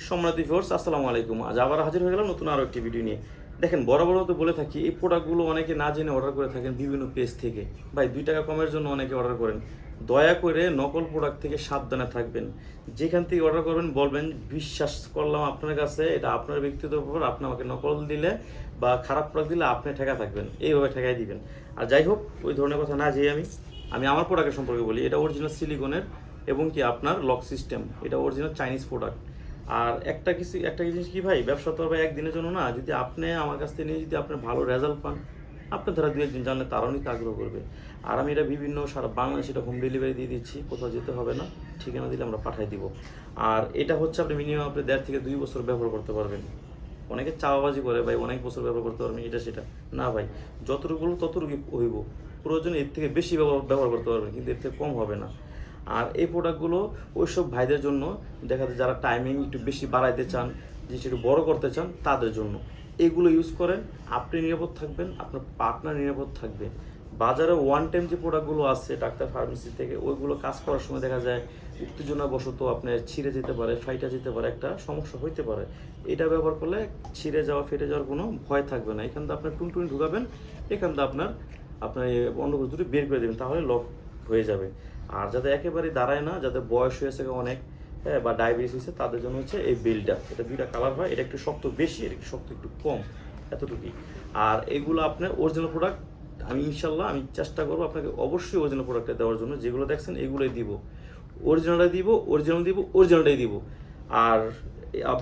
সম্মানিত ভিউয়ার্স, আসসালামু আলাইকুম। আজ আবার হাজির হয়ে গেলাম নতুন আরও একটি ভিডিও নিয়ে। দেখেন, বরাবর তো বলে থাকি এই প্রোডাক্টগুলো অনেকে না জেনে অর্ডার করে থাকেন বিভিন্ন পেজ থেকে। ভাই 2 টাকা কমের জন্য অনেকে অর্ডার করেন। দয়া করে নকল প্রোডাক্ট থেকে সাবধানে থাকবেন। যেখান থেকে অর্ডার করবেন বলবেন বিশ্বাস করলাম আপনার কাছে, এটা আপনার ব্যক্তিগত ব্যাপার। আপনি আমাকে নকল দিলে বা খারাপ প্রোডাক্ট দিলে আপনি ঠেকা থাকবেন, এইভাবে ঠেকাই দিবেন। আর যাই হোক, ওই ধরনের কথা না যেয়ে আমি আমার প্রোডাক্টের সম্পর্কে বলি। এটা অরিজিনাল সিলিকনের এবং কি আপনার লক সিস্টেম। এটা অরিজিনাল চাইনিজ প্রোডাক্ট। আর একটা জিনিস কি ভাই, ব্যবসা তো হবে একদিনের জন্য না। যদি আপনি আমার কাছ থেকে নিয়ে যদি আপনি ভালো রেজাল্ট পান, আপনার দ্বারা 2-1 জন জানলে তারাও নিতে আগ্রহ করবে। আর আমি এটা বিভিন্ন সারা বাংলাদেশে এটা হোম ডেলিভারি দিয়ে দিচ্ছি, কোথাও যেতে হবে না, ঠিকানা দিলে আমরা পাঠিয়ে দিব। আর এটা হচ্ছে আপনি মিনিমাম আপনি 1.5 থেকে 2 বছর ব্যবহার করতে পারবেন। অনেকে চাওয়াবাজি করে ভাই অনেক বছর ব্যবহার করতে পারবেন, এটা সেটা না ভাই। যতটুকু বলবো ততটুকু হইব, প্রয়োজনে এর থেকে বেশি ব্যবহার করতে পারবেন, কিন্তু এর থেকে কম হবে না। আর এই প্রোডাক্টগুলো ওইসব ভাইদের জন্য, দেখা যায় যারা টাইমিং একটু বেশি বাড়াইতে চান, জিনিসটা একটু বড় করতে চান, তাদের জন্য এগুলো ইউজ করেন। আপনি নিরাপদ থাকবেন, আপনার পার্টনার নিরাপদ থাকবে। বাজারে ওয়ান টাইম যে প্রোডাক্টগুলো আছে ডাক্তার ফার্মেসি থেকে, ওইগুলো কাজ করার সময় দেখা যায় উত্তেজনাবশত আপনার ছিঁড়ে যেতে পারে, ফাইটা যেতে পারে, একটা সমস্যা হইতে পারে। এটা ব্যবহার করলে ছিঁড়ে যাওয়া ফেটে যাওয়ার কোনো ভয় থাকবে না। এখান থেকে আপনার টুনটুনি ঢুকাবেন, এখান থেকে আপনার অন্ডকোষ দুটো বের করে দেবেন, তাহলে লক হয়ে যাবে। আর যাদের একেবারে দাঁড়ায় না, যাদের বয়স হয়েছে অনেক, হ্যাঁ, বা ডায়াবেটিস হয়েছে, তাদের জন্য হচ্ছে এই বেলটা। এটা 2টা কালার হয়, এটা একটু শক্ত বেশি, এটা একটু শক্ত একটু কম, এতটুকুই। আর এগুলো আপনার অরিজিনাল প্রোডাক্ট। ইনশাল্লাহ আমি চেষ্টা করবো আপনাকে অবশ্যই অরিজিনাল প্রোডাক্টটা দেওয়ার জন্য। যেগুলো দেখছেন এগুলোই দিব, অরিজিনালটাই দিব। আর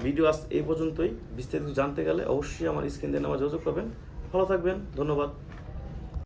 ভিডিও আজ এই পর্যন্তই। বিস্তারিত জানতে গেলে অবশ্যই আমার স্ক্রিন দিয়ে নাম্বার যোগাযোগ করবেন। ভালো থাকবেন, ধন্যবাদ।